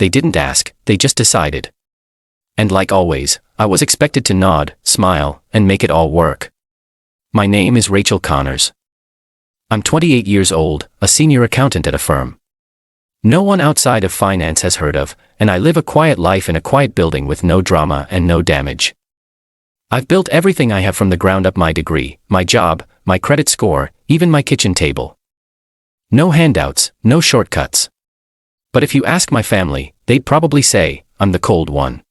They didn't ask, they just decided. And like always, I was expected to nod, smile, and make it all work. My name is Rachel Connors. I'm 28 years old, a senior accountant at a firm no one outside of finance has heard of, and I live a quiet life in a quiet building with no drama and no damage. I've built everything I have from the ground up: my degree, my job, my credit score, even my kitchen table. No handouts, no shortcuts. But if you ask my family, they'd probably say, I'm the cold one.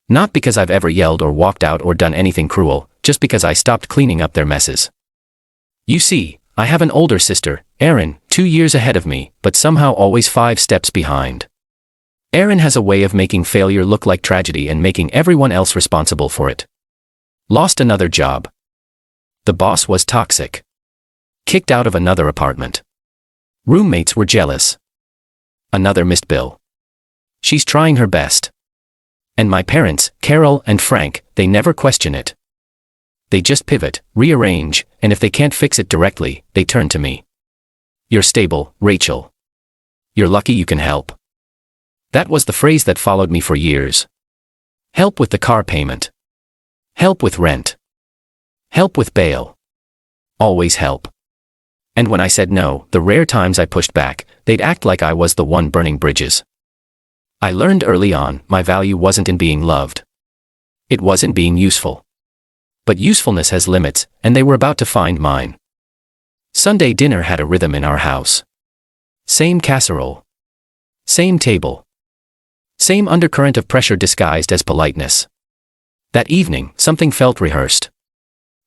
Not because I've ever yelled or walked out or done anything cruel, just because I stopped cleaning up their messes. You see, I have an older sister, Erin, 2 years ahead of me, but somehow always 5 steps behind. Erin has a way of making failure look like tragedy and making everyone else responsible for it. Lost another job. The boss was toxic. Kicked out of another apartment. Roommates were jealous. Another missed bill. She's trying her best. And my parents, Carol and Frank, they never question it. They just pivot, rearrange, and if they can't fix it directly, they turn to me. You're stable, Rachel. You're lucky you can help. That was the phrase that followed me for years. Help with the car payment. Help with rent. Help with bail. Always help. And when I said no, the rare times I pushed back, they'd act like I was the one burning bridges. I learned early on, my value wasn't in being loved. It wasn't being useful. But usefulness has limits, and they were about to find mine. Sunday dinner had a rhythm in our house. Same casserole. Same table. Same undercurrent of pressure disguised as politeness. That evening, something felt rehearsed.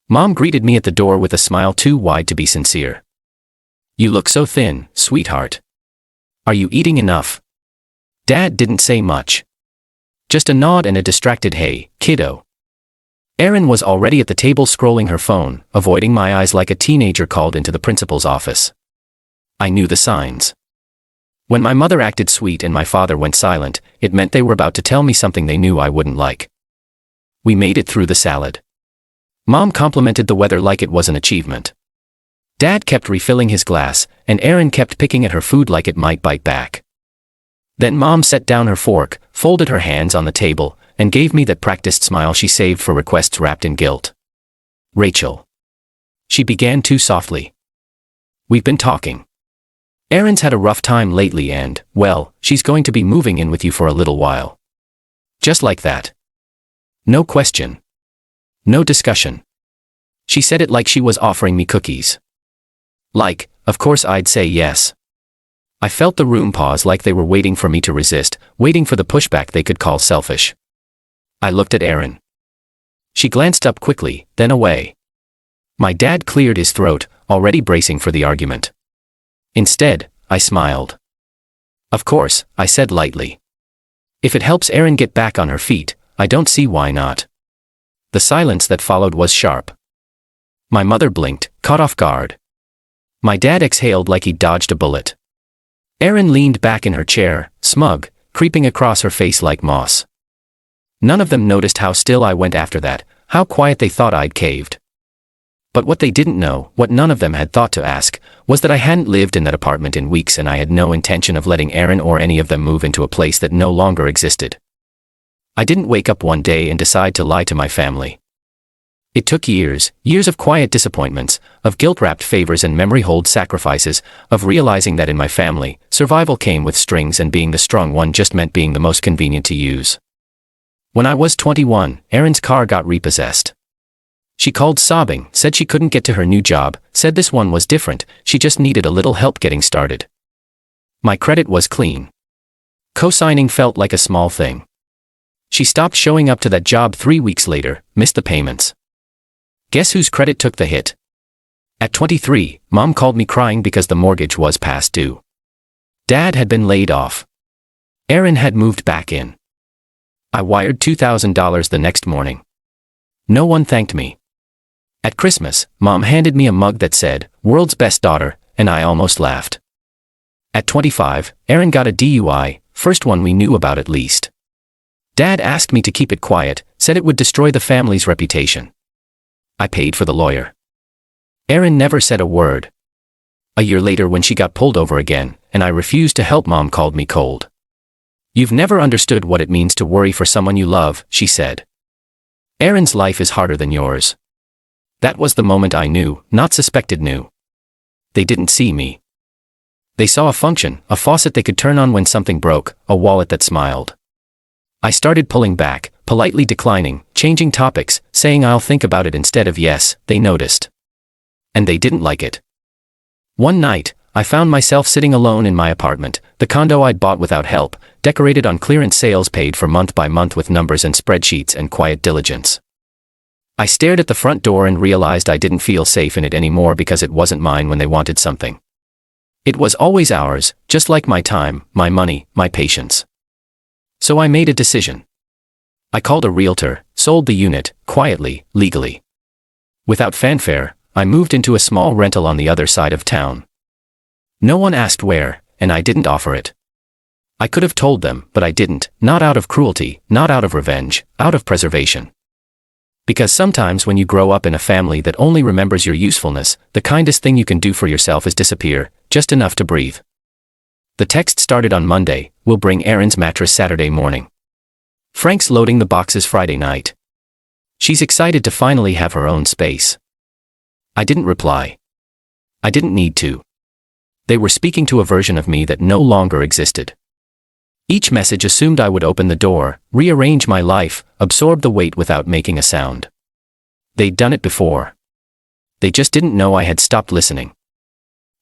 Mom greeted me at the door with a smile too wide to be sincere. You look so thin, sweetheart. Are you eating enough? Dad didn't say much. Just a nod and a distracted hey, kiddo. Erin was already at the table scrolling her phone, avoiding my eyes like a teenager called into the principal's office. I knew the signs. When my mother acted sweet and my father went silent, it meant they were about to tell me something they knew I wouldn't like. We made it through the salad. Mom complimented the weather like it was an achievement. Dad kept refilling his glass, and Erin kept picking at her food like it might bite back. Then Mom set down her fork, folded her hands on the table, and gave me that practiced smile she saved for requests wrapped in guilt. Rachel. She began too softly. We've been talking. Erin's had a rough time lately and, well, she's going to be moving in with you for a little while. Just like that. No question. No discussion. She said it like she was offering me cookies. Like, of course I'd say yes. I felt the room pause like they were waiting for me to resist, waiting for the pushback they could call selfish. I looked at Erin. She glanced up quickly, then away. My dad cleared his throat, already bracing for the argument. Instead, I smiled. Of course, I said lightly. If it helps Erin get back on her feet, I don't see why not. The silence that followed was sharp. My mother blinked, caught off guard. My dad exhaled like he'd dodged a bullet. Erin leaned back in her chair, smug, creeping across her face like moss. None of them noticed how still I went after that, how quiet they thought I'd caved. But what they didn't know, what none of them had thought to ask, was that I hadn't lived in that apartment in weeks and I had no intention of letting Erin or any of them move into a place that no longer existed. I didn't wake up one day and decide to lie to my family. It took years, years of quiet disappointments, of guilt-wrapped favors and memory-hold sacrifices, of realizing that in my family, survival came with strings and being the strong one just meant being the most convenient to use. When I was 21, Erin's car got repossessed. She called sobbing, said she couldn't get to her new job, said this one was different, she just needed a little help getting started. My credit was clean. Co-signing felt like a small thing. She stopped showing up to that job 3 weeks later, missed the payments. Guess whose credit took the hit? At 23, Mom called me crying because the mortgage was past due. Dad had been laid off. Erin had moved back in. I wired $2,000 the next morning. No one thanked me. At Christmas, Mom handed me a mug that said, "World's Best Daughter," and I almost laughed. At 25, Erin got a DUI, first one we knew about at least. Dad asked me to keep it quiet, said it would destroy the family's reputation. I paid for the lawyer. Erin never said a word. A year later when she got pulled over again, and I refused to help, Mom called me cold. You've never understood what it means to worry for someone you love, she said. Erin's life is harder than yours. That was the moment I knew, not suspected knew. They didn't see me. They saw a function, a faucet they could turn on when something broke, a wallet that smiled. I started pulling back, politely declining, changing topics, saying I'll think about it instead of yes. They noticed. And they didn't like it. One night, I found myself sitting alone in my apartment, the condo I'd bought without help, decorated on clearance sales paid for month by month with numbers and spreadsheets and quiet diligence. I stared at the front door and realized I didn't feel safe in it anymore because it wasn't mine when they wanted something. It was always ours, just like my time, my money, my patience. So I made a decision. I called a realtor, sold the unit, quietly, legally. Without fanfare, I moved into a small rental on the other side of town. No one asked where, and I didn't offer it. I could have told them, but I didn't, not out of cruelty, not out of revenge, out of preservation. Because sometimes when you grow up in a family that only remembers your usefulness, the kindest thing you can do for yourself is disappear, just enough to breathe. The text started on Monday, we'll bring Erin's mattress Saturday morning. Frank's loading the boxes Friday night. She's excited to finally have her own space. I didn't reply. I didn't need to. They were speaking to a version of me that no longer existed. Each message assumed I would open the door, rearrange my life, absorb the weight without making a sound. They'd done it before. They just didn't know I had stopped listening.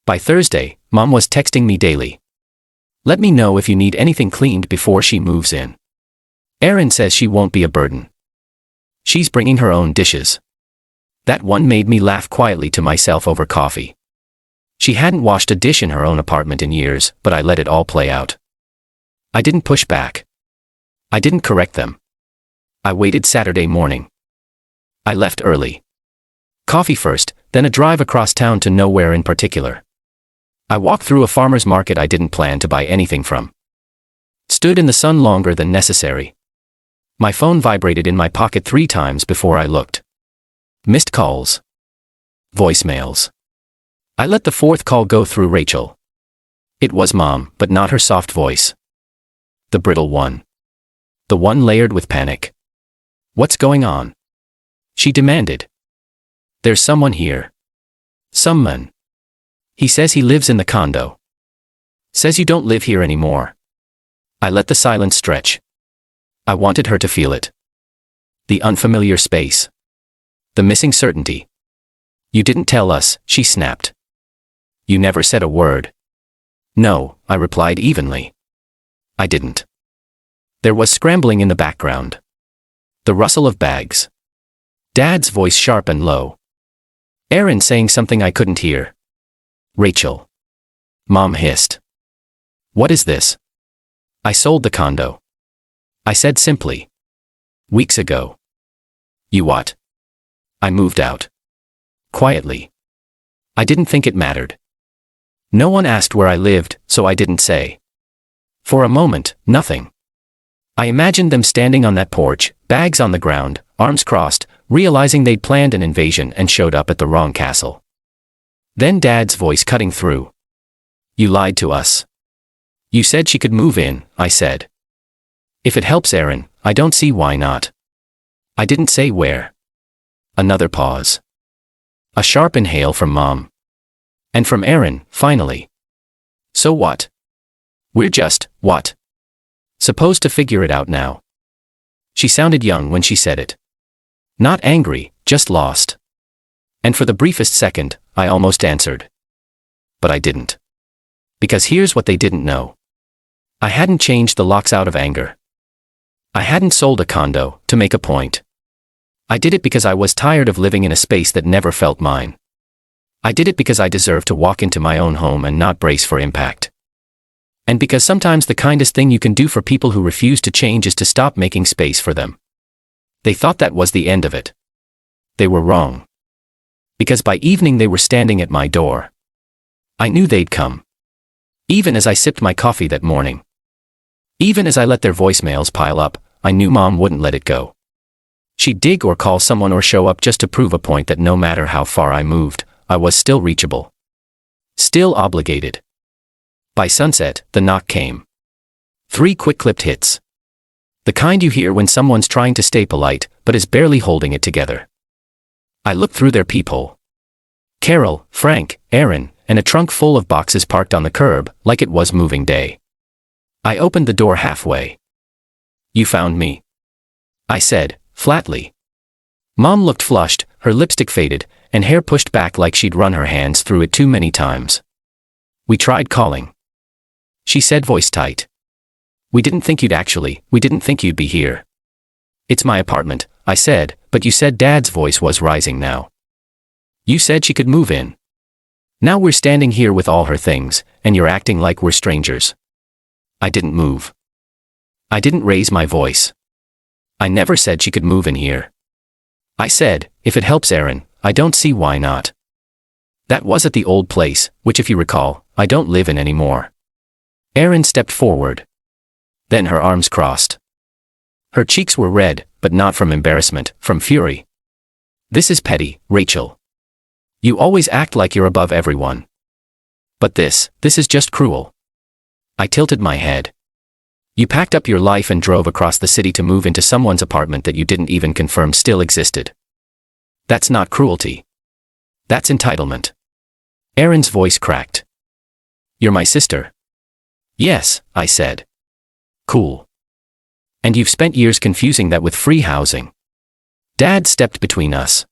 By Thursday, Mom was texting me daily. Let me know if you need anything cleaned before she moves in. Erin says she won't be a burden. She's bringing her own dishes. That one made me laugh quietly to myself over coffee. She hadn't washed a dish in her own apartment in years, but I let it all play out. I didn't push back. I didn't correct them. I waited Saturday morning. I left early. Coffee first, then a drive across town to nowhere in particular. I walked through a farmer's market I didn't plan to buy anything from. Stood in the sun longer than necessary. My phone vibrated in my pocket 3 times before I looked. Missed calls. Voicemails. I let the 4th call go through Rachel. It was Mom, but not her soft voice. The brittle one. The one layered with panic. What's going on? She demanded. There's someone here. Someone. He says he lives in the condo. Says you don't live here anymore. I let the silence stretch. I wanted her to feel it. The unfamiliar space. The missing certainty. You didn't tell us, she snapped. You never said a word. No, I replied evenly. I didn't. There was scrambling in the background. The rustle of bags. Dad's voice sharp and low. Erin saying something I couldn't hear. Rachel. Mom hissed. What is this? I sold the condo. I said simply. Weeks ago. You what? I moved out. Quietly. I didn't think it mattered. No one asked where I lived, so I didn't say. For a moment, nothing. I imagined them standing on that porch, bags on the ground, arms crossed, realizing they'd planned an invasion and showed up at the wrong castle. Then Dad's voice cutting through. You lied to us. You said she could move in, I said. If it helps Erin, I don't see why not. I didn't say where. Another pause. A sharp inhale from Mom. And from Erin, finally. So what? We're just, what? Supposed to figure it out now. She sounded young when she said it. Not angry, just lost. And for the briefest second, I almost answered. But I didn't. Because here's what they didn't know. I hadn't changed the locks out of anger. I hadn't sold a condo, to make a point. I did it because I was tired of living in a space that never felt mine. I did it because I deserved to walk into my own home and not brace for impact. And because sometimes the kindest thing you can do for people who refuse to change is to stop making space for them. They thought that was the end of it. They were wrong. Because by evening they were standing at my door. I knew they'd come. Even as I sipped my coffee that morning. Even as I let their voicemails pile up, I knew Mom wouldn't let it go. She'd dig or call someone or show up just to prove a point that no matter how far I moved, I was still reachable. Still obligated. By sunset, the knock came. 3 quick-clipped hits. The kind you hear when someone's trying to stay polite, but is barely holding it together. I looked through their peephole. Carol, Frank, Aaron, and a trunk full of boxes parked on the curb, like it was moving day. I opened the door halfway. "You found me," I said, flatly. Mom looked flushed, her lipstick faded, and hair pushed back like she'd run her hands through it too many times. "We tried calling," she said, voice tight. We didn't think you'd be here." "It's my apartment," I said, "but you said Dad's voice was rising now. You said she could move in. Now we're standing here with all her things, and you're acting like we're strangers." I didn't move. I didn't raise my voice. I never said she could move in here. I said, "If it helps Aaron, I don't see why not." That was at the old place, which, if you recall, I don't live in anymore. Aaron stepped forward. Then her arms crossed. Her cheeks were red, but not from embarrassment, from fury. "This is petty, Rachel. You always act like you're above everyone. But this is just cruel." I tilted my head. "You packed up your life and drove across the city to move into someone's apartment that you didn't even confirm still existed. That's not cruelty. That's entitlement." Aaron's voice cracked. "You're my sister." "Yes," I said. "Cool. And you've spent years confusing that with free housing." Dad stepped between us.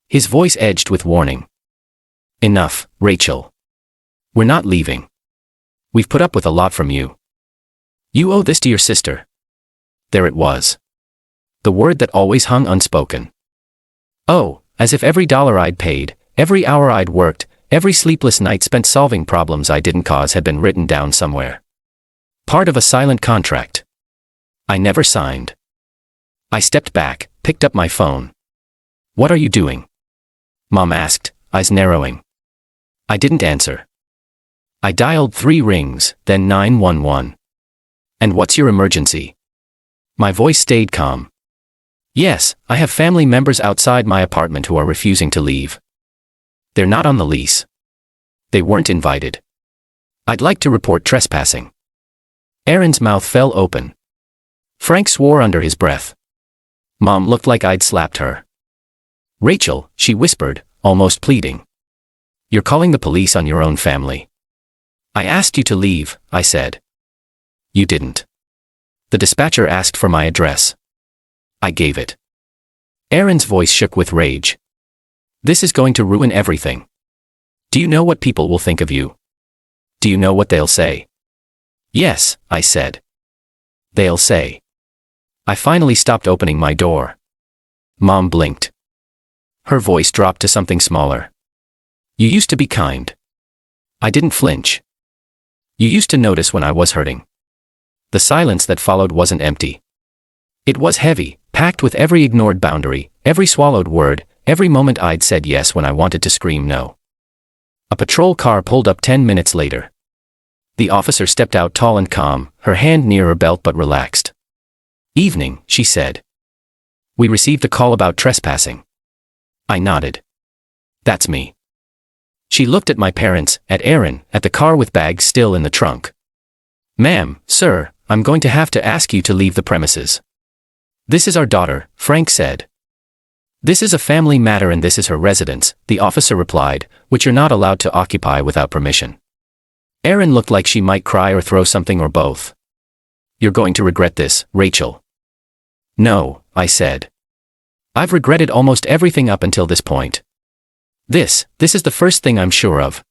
His voice edged with warning. "Enough, Rachel. We're not leaving. We've put up with a lot from you. You owe this to your sister." There it was. The word that always hung unspoken. Oh, as if every dollar I'd paid, every hour I'd worked, every sleepless night spent solving problems I didn't cause had been written down somewhere. Part of a silent contract I never signed. I stepped back, picked up my phone. "What are you doing?" Mom asked, eyes narrowing. I didn't answer. I dialed 3 rings, then 911. "And what's your emergency?" My voice stayed calm. "Yes, I have family members outside my apartment who are refusing to leave. They're not on the lease. They weren't invited. I'd like to report trespassing." Aaron's mouth fell open. Frank swore under his breath. Mom looked like I'd slapped her. "Rachel," she whispered, almost pleading. "You're calling the police on your own family." "I asked you to leave," I said. "You didn't. The dispatcher asked for my address. I gave it." Aaron's voice shook with rage. "This is going to ruin everything. Do you know what people will think of you? Do you know what they'll say?" "Yes," I said. "They'll say." I finally stopped opening my door. Mom blinked. Her voice dropped to something smaller. "You used to be kind." I didn't flinch. "You used to notice when I was hurting." The silence that followed wasn't empty. It was heavy, packed with every ignored boundary, every swallowed word, every moment I'd said yes when I wanted to scream no. A patrol car pulled up 10 minutes later. The officer stepped out tall and calm, her hand near her belt but relaxed. "Evening," she said. "We received a call about trespassing." I nodded. "That's me." She looked at my parents, at Aaron, at the car with bags still in the trunk. "Ma'am, sir, I'm going to have to ask you to leave the premises." "This is our daughter," Frank said. "This is a family matter and this is her residence," the officer replied, "which you're not allowed to occupy without permission." Aaron looked like she might cry or throw something or both. "You're going to regret this, Rachel." "No," I said. "I've regretted almost everything up until this point. This is the first thing I'm sure of."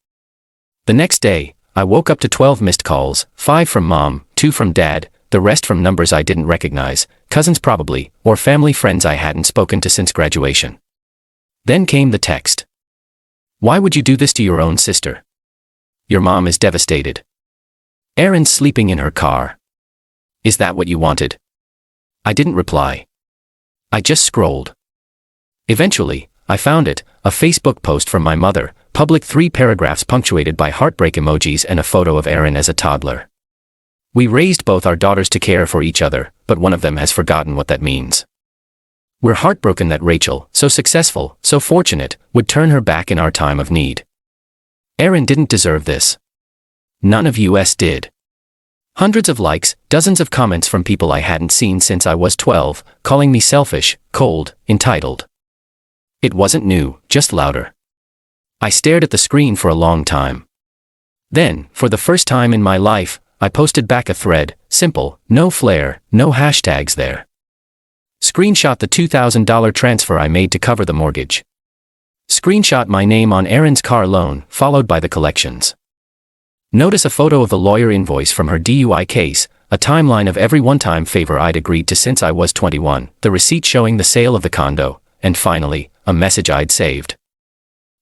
The next day, I woke up to 12 missed calls, 5 from Mom, 2 from Dad, the rest from numbers I didn't recognize, cousins probably, or family friends I hadn't spoken to since graduation. Then came the text. "Why would you do this to your own sister? Your mom is devastated. Erin's sleeping in her car. Is that what you wanted?" I didn't reply. I just scrolled. Eventually, I found it, a Facebook post from my mother, public 3 paragraphs punctuated by heartbreak emojis and a photo of Erin as a toddler. "We raised both our daughters to care for each other, but one of them has forgotten what that means. We're heartbroken that Rachel, so successful, so fortunate, would turn her back in our time of need. Erin didn't deserve this. None of us did. Hundreds of likes, dozens of comments from people I hadn't seen since I was 12, calling me selfish, cold, entitled. It wasn't new, just louder. I stared at the screen for a long time. Then, for the first time in my life, I posted back a thread, simple, no flair, no hashtags there. Screenshot the $2,000 transfer I made to cover the mortgage. Screenshot my name on Erin's car loan, followed by the collections. Notice a photo of the lawyer invoice from her DUI case, a timeline of every one-time favor I'd agreed to since I was 21, the receipt showing the sale of the condo, and finally, a message I'd saved.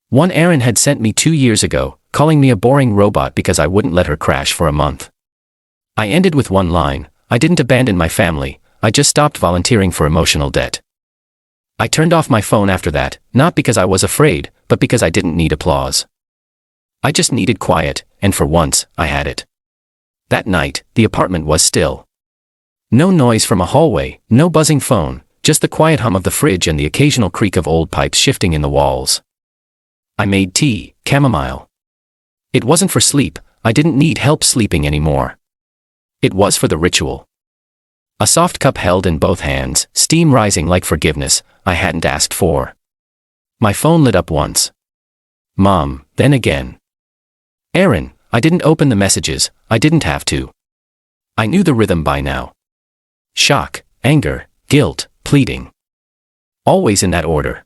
One Erin had sent me 2 years ago, calling me a boring robot because I wouldn't let her crash for a month. I ended with one line, I didn't abandon my family, I just stopped volunteering for emotional debt. I turned off my phone after that, not because I was afraid, but because I didn't need applause. I just needed quiet, and for once, I had it. That night, the apartment was still. No noise from a hallway, no buzzing phone, just the quiet hum of the fridge and the occasional creak of old pipes shifting in the walls. I made tea, chamomile. It wasn't for sleep, I didn't need help sleeping anymore. It was for the ritual. A soft cup held in both hands, steam rising like forgiveness I hadn't asked for. My phone lit up once. Mom, then again. Erin, I didn't open the messages, I didn't have to. I knew the rhythm by now. Shock, anger, guilt, pleading. Always in that order.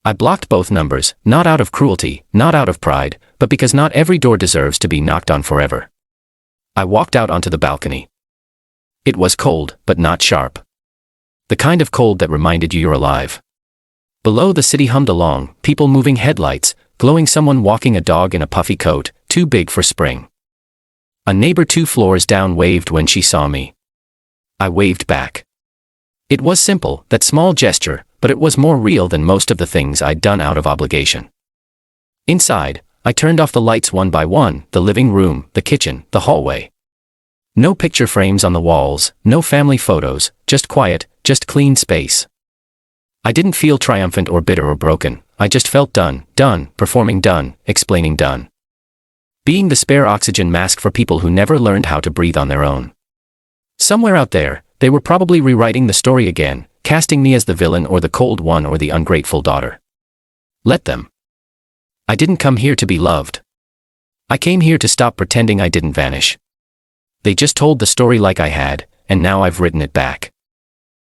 I blocked both numbers, not out of cruelty, not out of pride, but because not every door deserves to be knocked on forever. I walked out onto the balcony. It was cold, but not sharp. The kind of cold that reminded you you're alive. Below the city hummed along, people moving headlights, glowing, someone walking a dog in a puffy coat, too big for spring. A neighbor 2 floors down waved when she saw me. I waved back. It was simple, that small gesture, but it was more real than most of the things I'd done out of obligation. Inside, I turned off the lights one by one, the living room, the kitchen, the hallway. No picture frames on the walls, no family photos, just quiet, just clean space. I didn't feel triumphant or bitter or broken, I just felt done, performing done, explaining done. Being the spare oxygen mask for people who never learned how to breathe on their own. Somewhere out there, they were probably rewriting the story again, casting me as the villain or the cold one or the ungrateful daughter. Let them. I didn't come here to be loved. I came here to stop pretending I didn't vanish. They just told the story like I had, and now I've written it back.